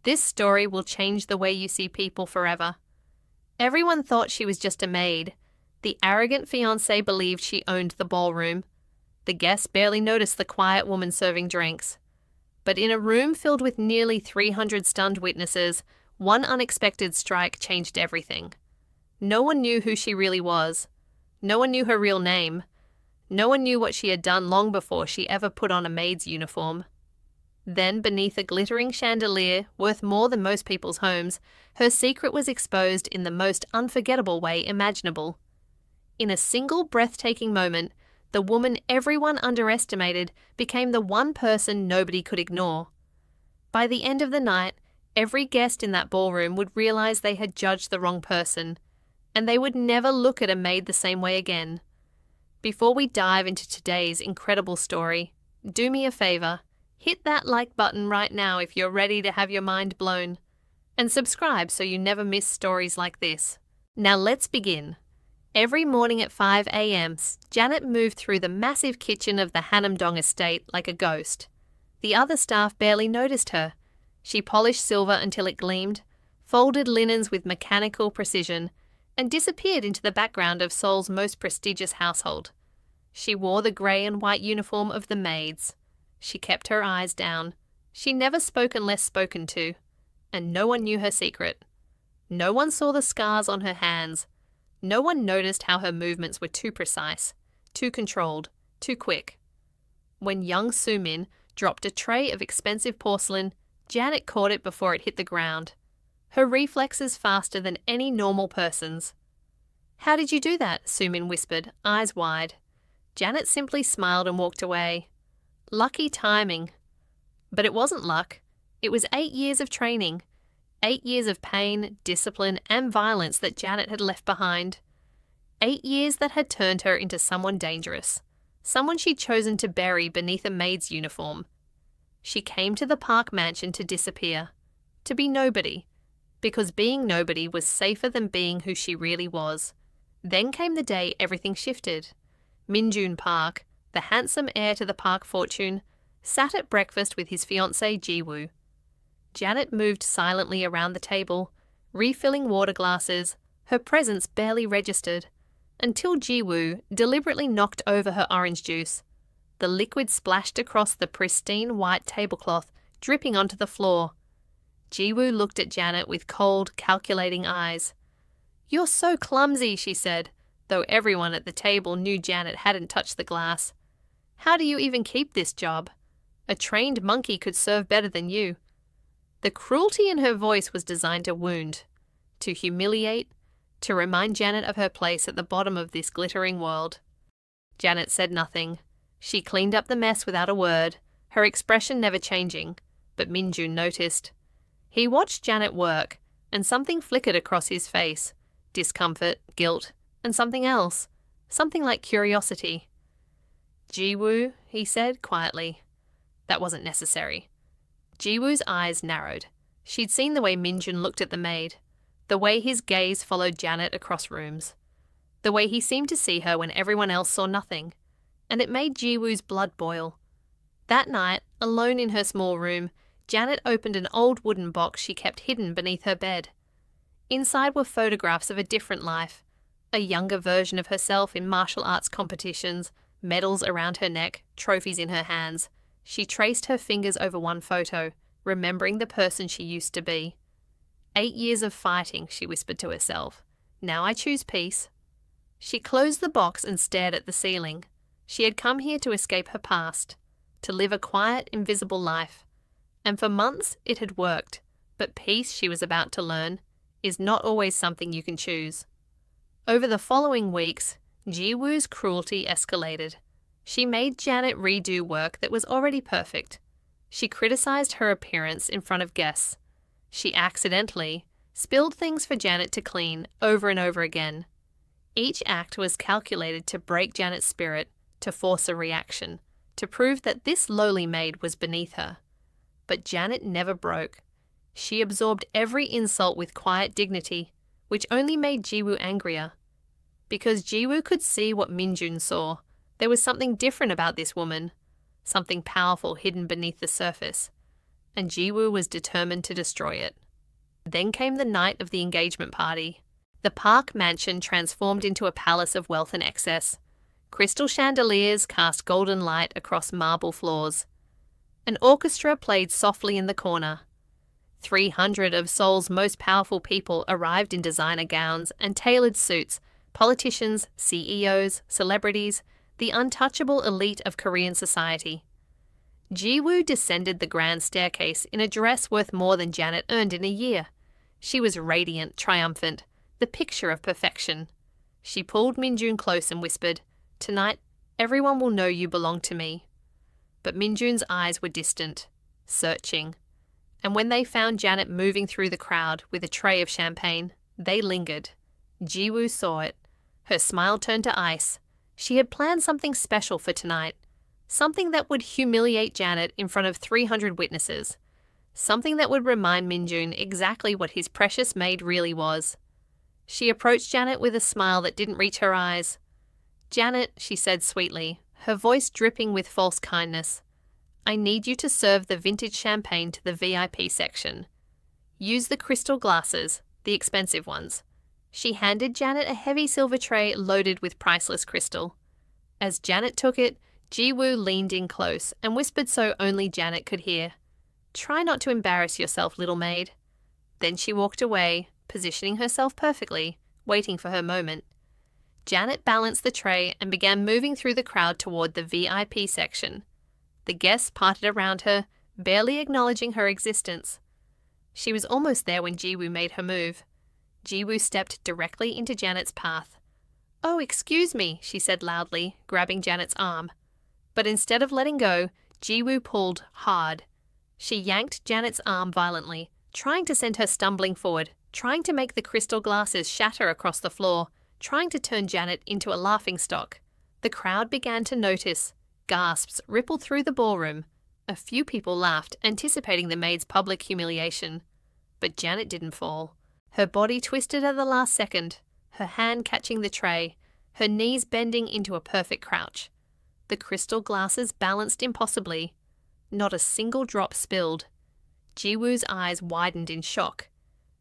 This story will change the way you see people forever. Everyone thought she was just a maid. The arrogant fiancée believed she owned the ballroom. The guests barely noticed the quiet woman serving drinks. But in a room filled with nearly 300 stunned witnesses, one unexpected strike changed everything. No one knew who she really was. No one knew her real name. No one knew what she had done long before she ever put on a maid's uniform. Then, beneath a glittering chandelier worth more than most people's homes, her secret was exposed in the most unforgettable way imaginable. In a single breathtaking moment, the woman everyone underestimated became the one person nobody could ignore. By the end of the night, every guest in that ballroom would realize they had judged the wrong person, and they would never look at a maid the same way again. Before we dive into today's incredible story, do me a favor, hit that like button right now if you're ready to have your mind blown, and subscribe so you never miss stories like this. Now let's begin. Every morning at 5 a.m., Janet moved through the massive kitchen of the Hanamdong estate like a ghost. The other staff barely noticed her. She polished silver until it gleamed, folded linens with mechanical precision, and disappeared into the background of Seoul's most prestigious household. She wore the grey and white uniform of the maids. She kept her eyes down. She never spoke unless spoken to, and no one knew her secret. No one saw the scars on her hands. No one noticed how her movements were too precise, too controlled, too quick. When young Soo-min dropped a tray of expensive porcelain, Janet caught it before it hit the ground. Her reflexes faster than any normal person's. "How did you do that?" Soo-min whispered, eyes wide. Janet simply smiled and walked away. Lucky timing. But it wasn't luck. It was 8 years of training. 8 years of pain, discipline, and violence that Janet had left behind. 8 years that had turned her into someone dangerous. Someone she'd chosen to bury beneath a maid's uniform. She came to the Park mansion to disappear. To be nobody. Because being nobody was safer than being who she really was. Then came the day everything shifted. Minjun Park, the handsome heir to the Park fortune, sat at breakfast with his fiancée Ji-woo. Janet moved silently around the table, refilling water glasses, her presence barely registered, until Ji-woo deliberately knocked over her orange juice. The liquid splashed across the pristine white tablecloth, dripping onto the floor. Ji-woo looked at Janet with cold, calculating eyes. "You're so clumsy," she said, though everyone at the table knew Janet hadn't touched the glass. "How do you even keep this job? A trained monkey could serve better than you." The cruelty in her voice was designed to wound, to humiliate, to remind Janet of her place at the bottom of this glittering world. Janet said nothing. She cleaned up the mess without a word, her expression never changing, but Minjun noticed. He watched Janet work, and something flickered across his face. Discomfort, guilt, and something else. Something like curiosity. "Ji-woo," he said quietly. That wasn't necessary. Ji-woo's eyes narrowed. She'd seen the way Minjun looked at the maid, the way his gaze followed Janet across rooms, the way he seemed to see her when everyone else saw nothing, and it made Ji-woo's blood boil. That night, alone in her small room, Janet opened an old wooden box she kept hidden beneath her bed. Inside were photographs of a different life, a younger version of herself in martial arts competitions, medals around her neck, trophies in her hands. She traced her fingers over one photo, remembering the person she used to be. 8 years of fighting, she whispered to herself. Now I choose peace. She closed the box and stared at the ceiling. She had come here to escape her past, to live a quiet, invisible life. And for months it had worked, but peace, she was about to learn, is not always something you can choose. Over the following weeks, Ji-woo's cruelty escalated. She made Janet redo work that was already perfect. She criticized her appearance in front of guests. She accidentally spilled things for Janet to clean over and over again. Each act was calculated to break Janet's spirit, to force a reaction, to prove that this lowly maid was beneath her. But Janet never broke. She absorbed every insult with quiet dignity, which only made Ji-woo angrier. Because Ji-woo could see what Minjun saw, there was something different about this woman, something powerful hidden beneath the surface. and Jiwoo was determined to destroy it. Then came the night of the engagement party. The park mansion transformed into a palace of wealth and excess. Crystal chandeliers cast golden light across marble floors. An orchestra played softly in the corner. 300 of Seoul's most powerful people arrived in designer gowns and tailored suits, politicians, CEOs, celebrities, the untouchable elite of Korean society. Jiwoo descended the grand staircase in a dress worth more than Janet earned in a year. She was radiant, triumphant, the picture of perfection. She pulled Minjun close and whispered, "Tonight, everyone will know you belong to me." But Minjun's eyes were distant, searching. And when they found Janet moving through the crowd with a tray of champagne, they lingered. Jiwoo saw it. Her smile turned to ice. She had planned something special for tonight. Something that would humiliate Janet in front of 300 witnesses. Something that would remind Minjun exactly what his precious maid really was. She approached Janet with a smile that didn't reach her eyes. "Janet," she said sweetly, her voice dripping with false kindness, "I need you to serve the vintage champagne to the VIP section. Use the crystal glasses, the expensive ones." She handed Janet a heavy silver tray loaded with priceless crystal. As Janet took it, Jiwoo leaned in close and whispered so only Janet could hear, "Try not to embarrass yourself, little maid." Then she walked away, positioning herself perfectly, waiting for her moment. Janet balanced the tray and began moving through the crowd toward the VIP section. The guests parted around her, barely acknowledging her existence. She was almost there when Jiwoo made her move. Jiwoo stepped directly into Janet's path. "Oh, excuse me," she said loudly, grabbing Janet's arm. But instead of letting go, Jiwoo pulled hard. She yanked Janet's arm violently, trying to send her stumbling forward, trying to make the crystal glasses shatter across the floor, trying to turn Janet into a laughingstock. The crowd began to notice. Gasps rippled through the ballroom. A few people laughed, anticipating the maid's public humiliation. But Janet didn't fall. Her body twisted at the last second, her hand catching the tray, her knees bending into a perfect crouch. The crystal glasses balanced impossibly. Not a single drop spilled. Jiwoo's eyes widened in shock.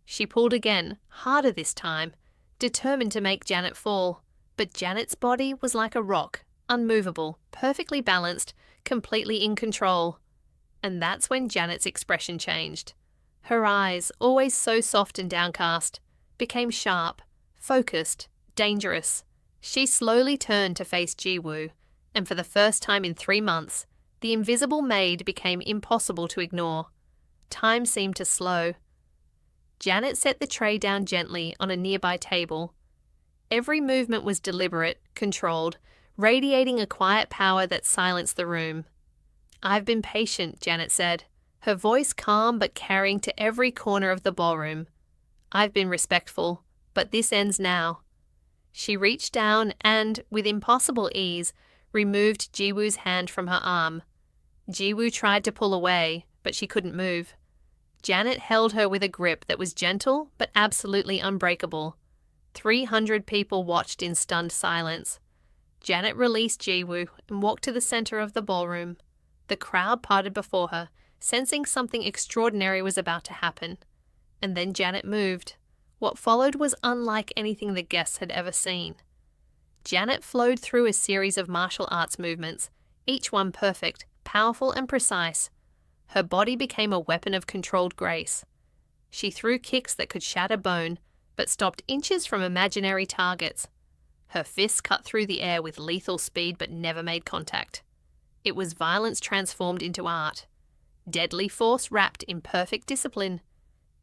She pulled again, harder this time, determined to make Janet fall. But Janet's body was like a rock, unmovable, perfectly balanced, completely in control. And that's when Janet's expression changed. Her eyes, always so soft and downcast, became sharp, focused, dangerous. She slowly turned to face Jiwoo, and for the first time in 3 months, the invisible maid became impossible to ignore. Time seemed to slow. Janet set the tray down gently on a nearby table. Every movement was deliberate, controlled, radiating a quiet power that silenced the room. "I've been patient," Janet said, her voice calm but carrying to every corner of the ballroom. "I've been respectful, but this ends now." She reached down and, with impossible ease, removed Jiwoo's hand from her arm. Jiwoo tried to pull away, but she couldn't move. Janet held her with a grip that was gentle but absolutely unbreakable. 300 people watched in stunned silence. Janet released Jiwoo and walked to the center of the ballroom. The crowd parted before her, sensing something extraordinary was about to happen. And then Janet moved. What followed was unlike anything the guests had ever seen. Janet flowed through a series of martial arts movements, each one perfect, powerful and precise. Her body became a weapon of controlled grace. She threw kicks that could shatter bone, but stopped inches from imaginary targets. Her fists cut through the air with lethal speed but never made contact. It was violence transformed into art. Deadly force wrapped in perfect discipline.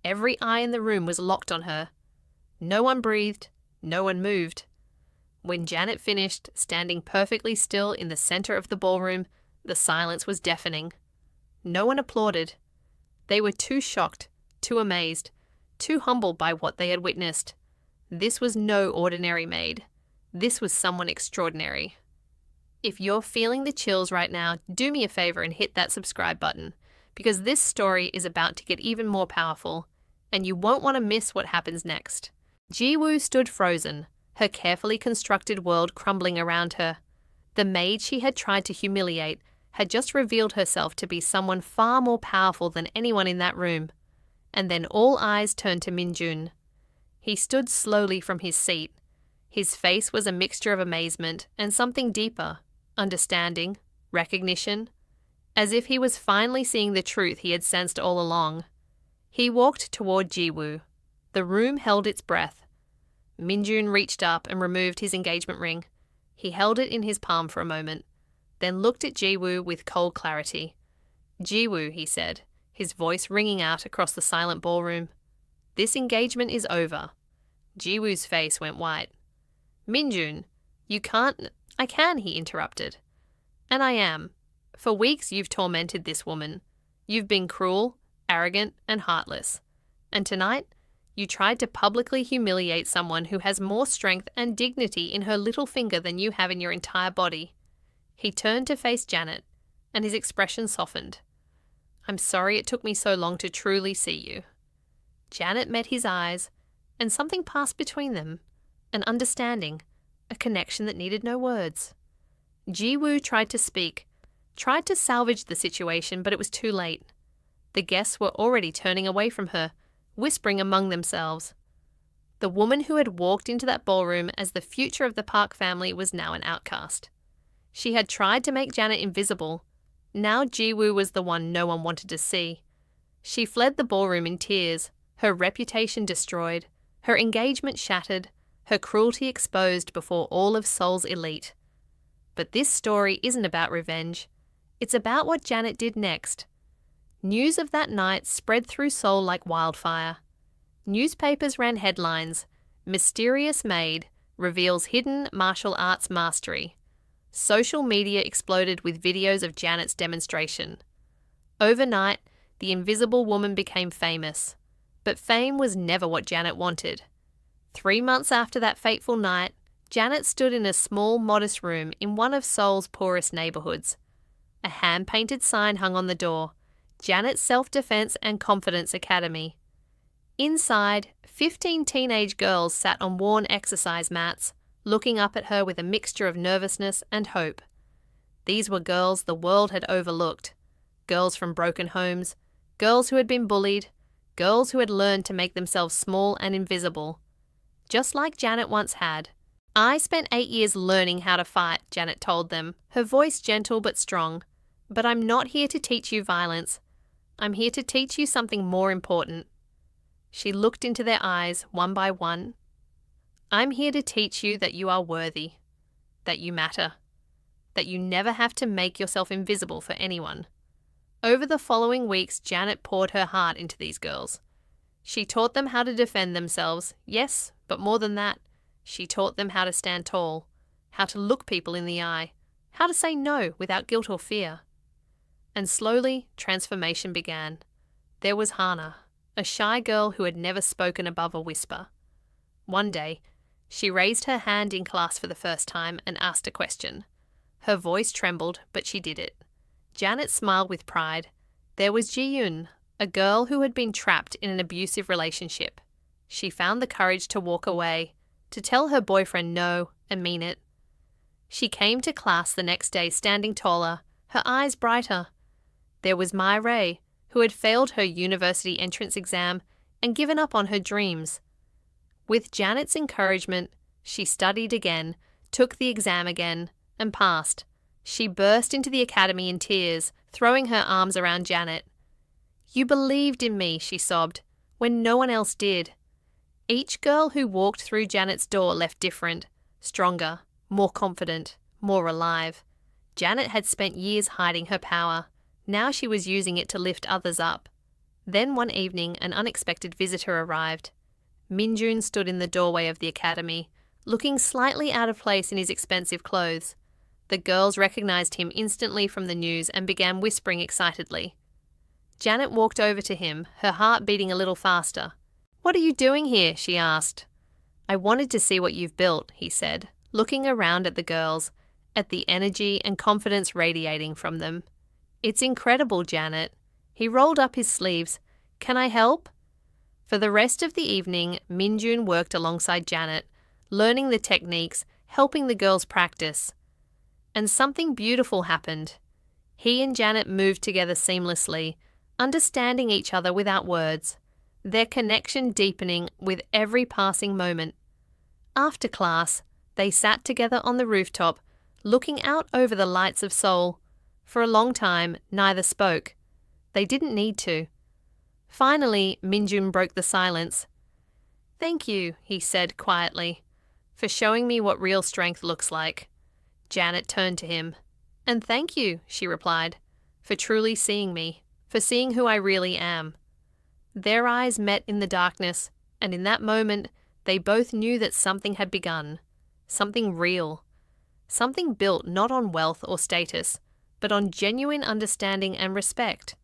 Every eye in the room was locked on her. No one breathed, no one moved. When Janet finished, standing perfectly still in the center of the ballroom, the silence was deafening. No one applauded. They were too shocked, too amazed, too humbled by what they had witnessed. This was no ordinary maid. This was someone extraordinary. If you're feeling the chills right now, do me a favor and hit that subscribe button, because this story is about to get even more powerful, and you won't want to miss what happens next. Jiwoo stood frozen, her carefully constructed world crumbling around her. The maid she had tried to humiliate had just revealed herself to be someone far more powerful than anyone in that room. And then all eyes turned to Minjun. He stood slowly from his seat. His face was a mixture of amazement and something deeper, understanding, recognition, as if he was finally seeing the truth he had sensed all along. He walked toward Jiwoo. The room held its breath. Minjun reached up and removed his engagement ring. He held it in his palm for a moment, then looked at Jiwoo with cold clarity. "Jiwoo," he said, his voice ringing out across the silent ballroom. "This engagement is over." Jiwoo's face went white. "Minjun, you can't—" "I can," he interrupted. "And I am. For weeks you've tormented this woman. You've been cruel, arrogant, and heartless. And tonight, you tried to publicly humiliate someone who has more strength and dignity in her little finger than you have in your entire body." He turned to face Janet, and his expression softened. "I'm sorry it took me so long to truly see you." Janet met his eyes, and something passed between them, an understanding, a connection that needed no words. Jiwoo tried to speak, tried to salvage the situation, but it was too late. The guests were already turning away from her, whispering among themselves. The woman who had walked into that ballroom as the future of the Park family was now an outcast. She had tried to make Janet invisible. Now Jiwoo was the one no one wanted to see. She fled the ballroom in tears, her reputation destroyed, her engagement shattered, her cruelty exposed before all of Seoul's elite. But this story isn't about revenge. It's about what Janet did next. News of that night spread through Seoul like wildfire. Newspapers ran headlines, "Mysterious Maid reveals hidden martial arts mastery." Social media exploded with videos of Janet's demonstration. Overnight, the invisible woman became famous. But fame was never what Janet wanted. 3 months after that fateful night, Janet stood in a small, modest room in one of Seoul's poorest neighborhoods. A hand-painted sign hung on the door, Janet's Self-Defense and Confidence Academy. Inside, 15 teenage girls sat on worn exercise mats, looking up at her with a mixture of nervousness and hope. These were girls the world had overlooked. Girls from broken homes, girls who had been bullied, girls who had learned to make themselves small and invisible. Just like Janet once had. "I spent 8 years learning how to fight," Janet told them, her voice gentle but strong. "But I'm not here to teach you violence. I'm here to teach you something more important." She looked into their eyes one by one. "I'm here to teach you that you are worthy, that you matter, that you never have to make yourself invisible for anyone." Over the following weeks, Janet poured her heart into these girls. She taught them how to defend themselves, yes, but more than that, she taught them how to stand tall, how to look people in the eye, how to say no without guilt or fear. And slowly, transformation began. There was Hana, a shy girl who had never spoken above a whisper. One day, she raised her hand in class for the first time and asked a question. Her voice trembled, but she did it. Janet smiled with pride. There was Ji-yoon, a girl who had been trapped in an abusive relationship. She found the courage to walk away, to tell her boyfriend no and mean it. She came to class the next day standing taller, her eyes brighter. There was Mai Ray, who had failed her university entrance exam and given up on her dreams. With Janet's encouragement, she studied again, took the exam again, and passed. She burst into the academy in tears, throwing her arms around Janet. "You believed in me," she sobbed, "when no one else did." Each girl who walked through Janet's door left different, stronger, more confident, more alive. Janet had spent years hiding her power. Now she was using it to lift others up. Then one evening, an unexpected visitor arrived. Minjun stood in the doorway of the academy, looking slightly out of place in his expensive clothes. The girls recognized him instantly from the news and began whispering excitedly. Janet walked over to him, her heart beating a little faster. "What are you doing here?" she asked. "I wanted to see what you've built," he said, looking around at the girls, at the energy and confidence radiating from them. "It's incredible, Janet." He rolled up his sleeves. "Can I help?" For the rest of the evening, Minjun worked alongside Janet, learning the techniques, helping the girls practice. And something beautiful happened. He and Janet moved together seamlessly, understanding each other without words, their connection deepening with every passing moment. After class, they sat together on the rooftop, looking out over the lights of Seoul. For a long time, neither spoke. They didn't need to. Finally, Minjun broke the silence. "Thank you," he said quietly, "for showing me what real strength looks like." Janet turned to him. "And thank you," she replied, "for truly seeing me, for seeing who I really am." Their eyes met in the darkness, and in that moment, they both knew that something had begun. Something real. Something built not on wealth or status, but on genuine understanding and respect.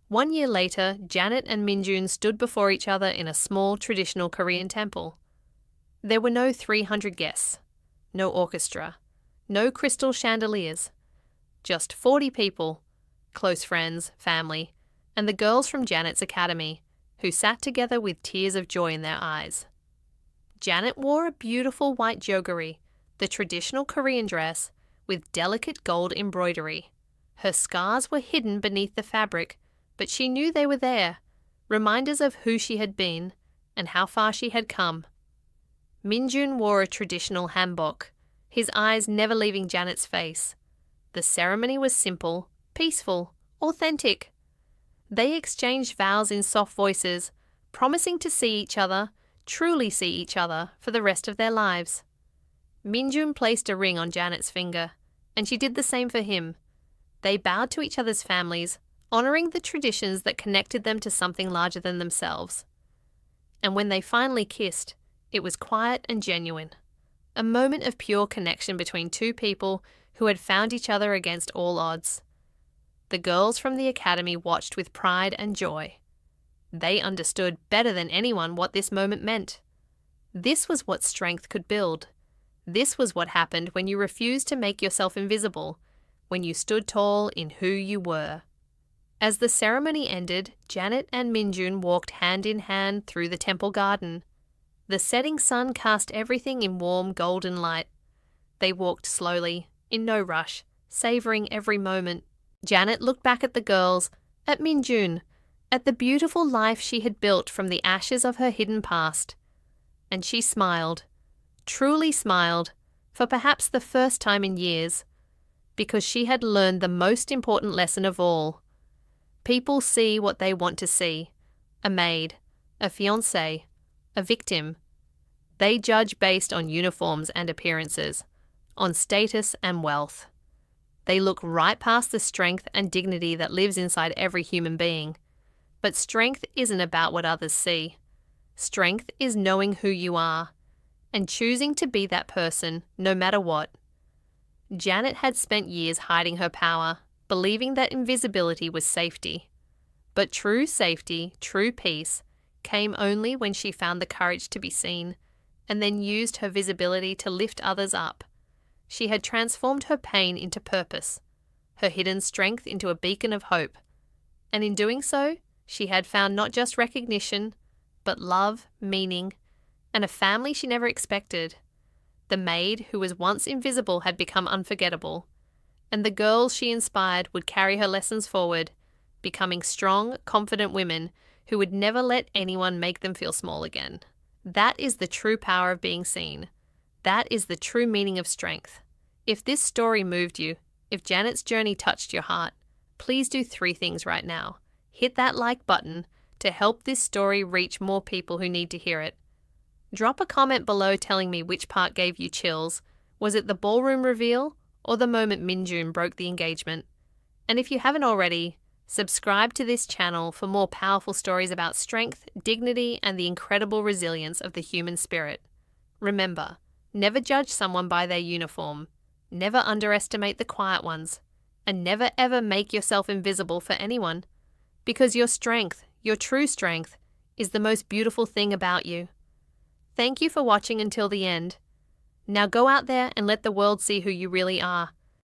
1 year later, Janet and Minjun stood before each other in a small traditional Korean temple. There were no 300 guests, no orchestra, no crystal chandeliers, just 40 people, close friends, family, and the girls from Janet's academy, who sat together with tears of joy in their eyes. Janet wore a beautiful white joguri, the traditional Korean dress, with delicate gold embroidery. Her scars were hidden beneath the fabric, but she knew they were there, reminders of who she had been and how far she had come. Minjun wore a traditional hanbok, his eyes never leaving Janet's face. The ceremony was simple, peaceful, authentic. They exchanged vows in soft voices, promising to see each other, truly see each other, for the rest of their lives. Minjun placed a ring on Janet's finger, and she did the same for him. They bowed to each other's families, honoring the traditions that connected them to something larger than themselves. And when they finally kissed, it was quiet and genuine, a moment of pure connection between two people who had found each other against all odds. The girls from the academy watched with pride and joy. They understood better than anyone what this moment meant. This was what strength could build. This was what happened when you refused to make yourself invisible, when you stood tall in who you were. As the ceremony ended, Janet and Minjun walked hand in hand through the temple garden. The setting sun cast everything in warm golden light. They walked slowly, in no rush, savoring every moment. Janet looked back at the girls, at Minjun, at the beautiful life she had built from the ashes of her hidden past. And she smiled, truly smiled, for perhaps the first time in years, because she had learned the most important lesson of all. People see what they want to see. A maid, a fiancée, a victim. They judge based on uniforms and appearances, on status and wealth. They look right past the strength and dignity that lives inside every human being. But strength isn't about what others see. Strength is knowing who you are and choosing to be that person no matter what. Janet had spent years hiding her power, believing that invisibility was safety. But true safety, true peace, came only when she found the courage to be seen, and then used her visibility to lift others up. She had transformed her pain into purpose, her hidden strength into a beacon of hope. And in doing so, she had found not just recognition, but love, meaning, and a family she never expected. The maid who was once invisible had become unforgettable, and the girls she inspired would carry her lessons forward, becoming strong, confident women who would never let anyone make them feel small again. That is the true power of being seen. That is the true meaning of strength. If this story moved you, if Janet's journey touched your heart, please do 3 things right now. Hit that like button to help this story reach more people who need to hear it. Drop a comment below telling me which part gave you chills. Was it the ballroom reveal or the moment Minjun broke the engagement? And if you haven't already, subscribe to this channel for more powerful stories about strength, dignity, and the incredible resilience of the human spirit. Remember, never judge someone by their uniform, never underestimate the quiet ones, and never ever make yourself invisible for anyone, because your strength, your true strength, is the most beautiful thing about you. Thank you for watching until the end. Now go out there and let the world see who you really are.